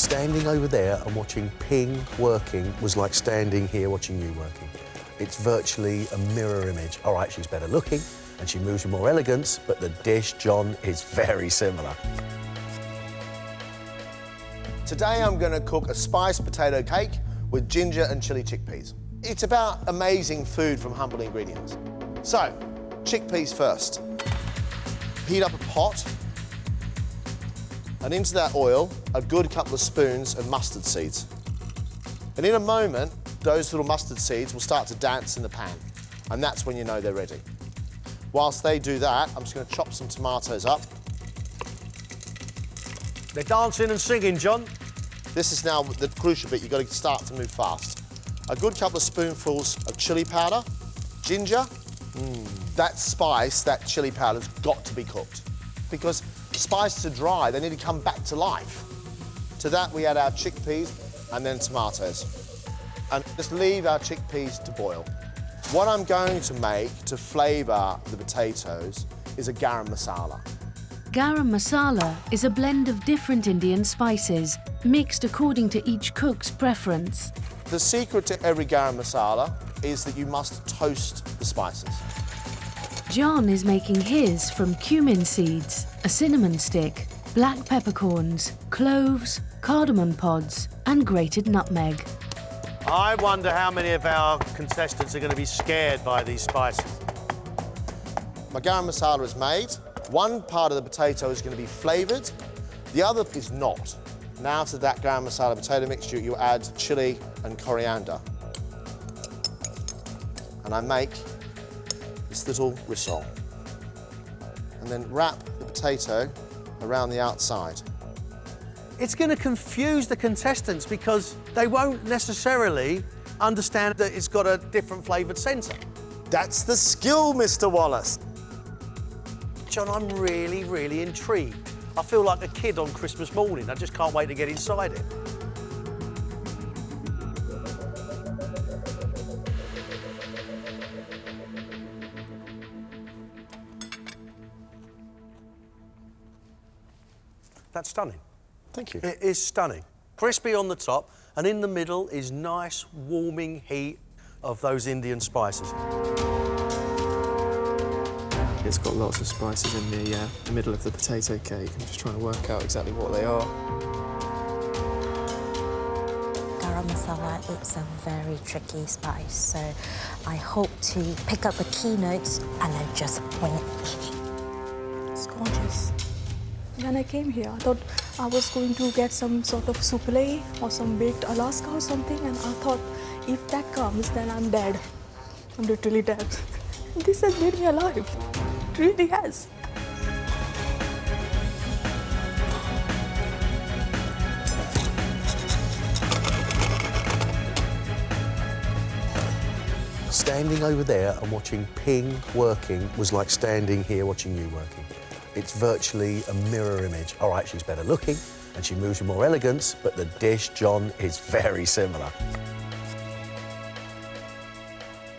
Standing over there and watching Ping working was like standing here watching you working. It's virtually a mirror image. All right, she's better looking and she moves with more elegance, but the dish, John, is very similar. Today I'm going to cook a spiced potato cake with ginger and chilli chickpeas. It's about amazing food from humble ingredients. So, chickpeas first. Heat up a pot, and into that oil, a good couple of spoons of mustard seeds. And in a moment, those little mustard seeds will start to dance in the pan, and that's when you know they're ready. Whilst they do that, I'm just going to chop some tomatoes up. They're dancing and singing, John. This is now the crucial bit. You've got to start to move fast. A good couple of spoonfuls of chilli powder, ginger. That spice, that chilli powder's got to be cooked, because spices are dry, they need to come back to life. To that we add our chickpeas and then tomatoes. And just leave our chickpeas to boil. What I'm going to make to flavour the potatoes is a garam masala. Garam masala is a blend of different Indian spices, mixed according to each cook's preference. The secret to every garam masala is that you must toast the spices. John is making his from cumin seeds, a cinnamon stick, black peppercorns, cloves, cardamom pods and grated nutmeg. I wonder how many of our contestants are going to be scared by these spices. My garam masala is made. One part of the potato is going to be flavoured, the other is not. Now to that garam masala potato mixture, you add chilli and coriander. And I make this little rissole. And then wrap the potato around the outside. It's going to confuse the contestants because they won't necessarily understand that it's got a different flavoured centre. That's the skill, Mr. Wallace. John, I'm really, really intrigued. I feel like a kid on Christmas morning. I just can't wait to get inside it. That's stunning. Thank you. It is stunning. Crispy on the top, and in the middle is nice, warming heat of those Indian spices. It's got lots of spices in the middle of the potato cake. I'm just trying to work out exactly what they are. Garam masala is a very tricky spice, so I hope to pick up the key notes and then just wing it. It's gorgeous. When I came here, I thought I was going to get some sort of souffle or some baked Alaska or something, and I thought if that comes, then I'm dead. I'm literally dead. This has made me alive. It really has. Standing over there and watching Ping working was like standing here watching you working. It's virtually a mirror image. All right, she's better looking and she moves with more elegance, but the dish, John, is very similar.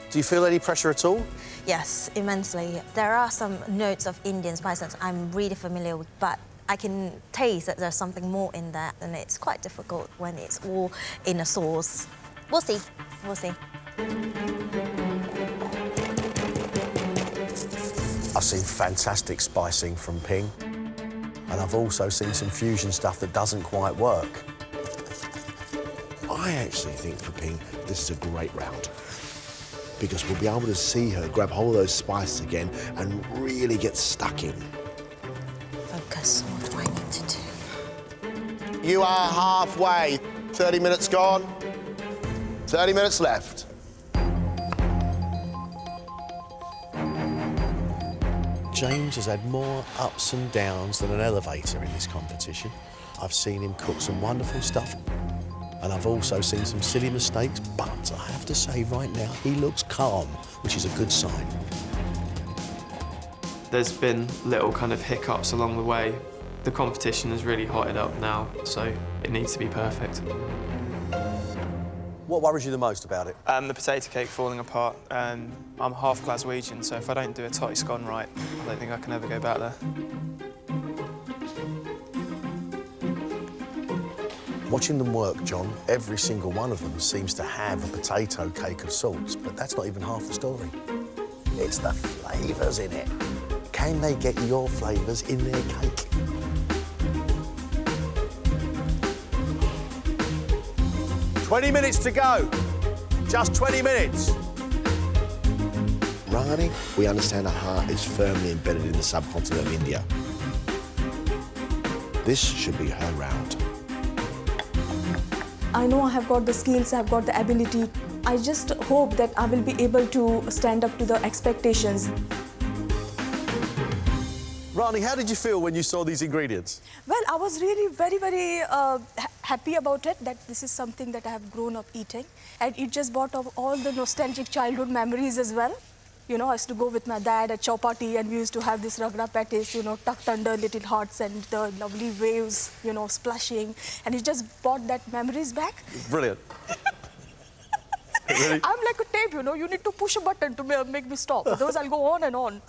Do you feel any pressure at all? Yes, immensely. There are some notes of Indian spices I'm really familiar with, but I can taste that there's something more in there, and it's quite difficult when it's all in a sauce. We'll see. We'll see. I've seen fantastic spicing from Ping, and I've also seen some fusion stuff that doesn't quite work. I actually think for Ping, this is a great round, because we'll be able to see her grab hold of those spices again and really get stuck in. Focus. What do I need to do? You are halfway. 30 minutes gone. 30 minutes left. James has had more ups and downs than an elevator in this competition. I've seen him cook some wonderful stuff, and I've also seen some silly mistakes, but I have to say right now, he looks calm, which is a good sign. There's been little kind of hiccups along the way. The competition has really hotted up now, so it needs to be perfect. What worries you the most about it? The potato cake falling apart. I'm half Glaswegian, so if I don't do a totty scone right, I don't think I can ever go back there. Watching them work, John, every single one of them seems to have a potato cake of sorts, but that's not even half the story. It's the flavours in it. Can they get your flavours in their cake? "20 minutes to go. Just 20 minutes. Rani, we understand her heart is firmly embedded in the subcontinent of India. This should be her round. I know I have got the skills, I have got the ability. I just hope that I will be able to stand up to the expectations. Rani, how did you feel when you saw these ingredients? Well, I was really very happy about it, that this is something that I have grown up eating. And it just brought up all the nostalgic childhood memories as well. You know, I used to go with my dad at chowpatty and we used to have this ragda patties, you know, tucked under little huts and the lovely waves, you know, splashing. And it just brought that memories back. Brilliant. Really? I'm like a tape, you know, you need to push a button to make me stop. Otherwise, I'll go on and on.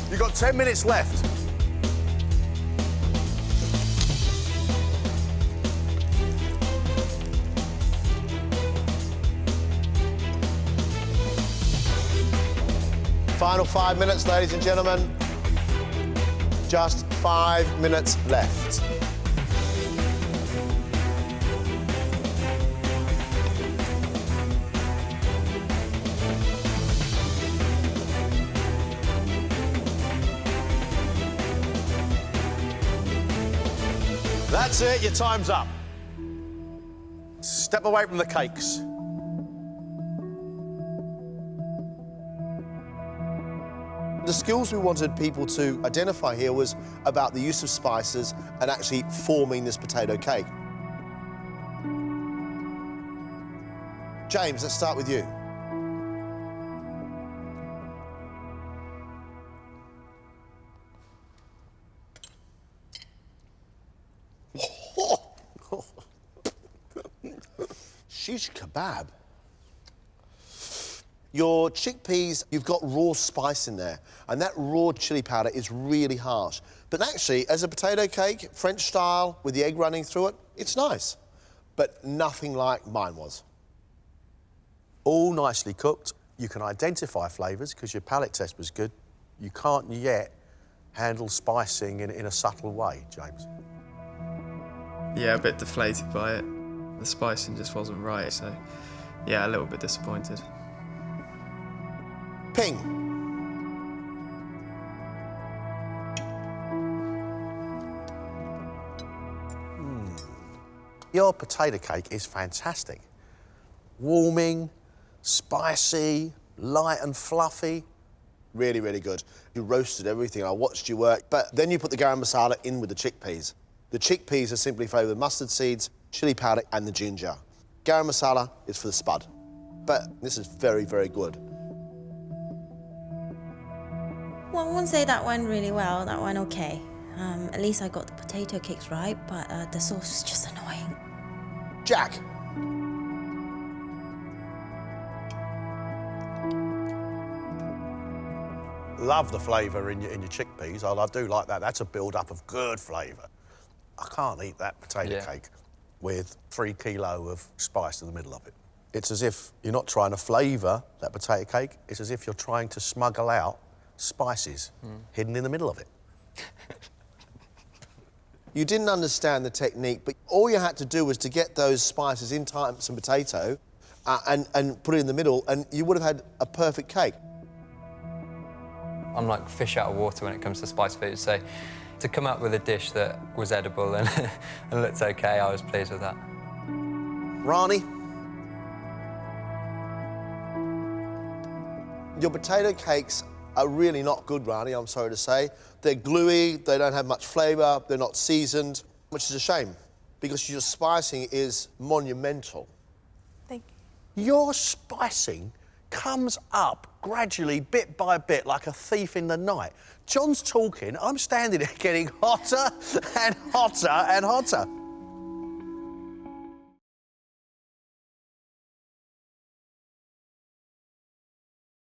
You've got 10 minutes left. Final 5 minutes, ladies and gentlemen. Just 5 minutes left. That's it, your time's up. Step away from the cakes. The skills we wanted people to identify here was about the use of spices and actually forming this potato cake. James, let's start with you. Shish kebab. Your chickpeas, you've got raw spice in there, and that raw chili powder is really harsh. But actually, as a potato cake, French style, with the egg running through it, it's nice. But nothing like mine was. All nicely cooked. You can identify flavours because your palate test was good. You can't yet handle spicing in a subtle way, James. Yeah, a bit deflated by it. The spicing just wasn't right, so yeah, a little bit disappointed. Ping. Your potato cake is fantastic. Warming, spicy, light and fluffy. Really, really good. You roasted everything. I watched you work. But then you put the garam masala in with the chickpeas. The chickpeas are simply flavoured with mustard seeds, chili powder and the ginger. Garam masala is for the spud. But this is very, very good. Well, I won't say that went really well. That went okay. At least I got the potato cakes right, but the sauce is just annoying. Jack. Love the flavour in your chickpeas. I do like that. That's a build-up of good flavour. I can't eat that potato cake with 3 kilos of spice in the middle of it. It's as if you're not trying to flavour that potato cake. It's as if you're trying to smuggle out spices hidden in the middle of it. You didn't understand the technique, but all you had to do was to get those spices in some potato and put it in the middle, and you would have had a perfect cake. I'm like fish out of water when it comes to spice food, so to come up with a dish that was edible and, and looked okay, I was pleased with that. Rani, your potato cakes are really not good, Rani, I'm sorry to say. They're gluey, they don't have much flavour, they're not seasoned, which is a shame, because your spicing is monumental. Thank you. Your spicing comes up gradually, bit by bit, like a thief in the night. John's talking, I'm standing there getting hotter and hotter and hotter.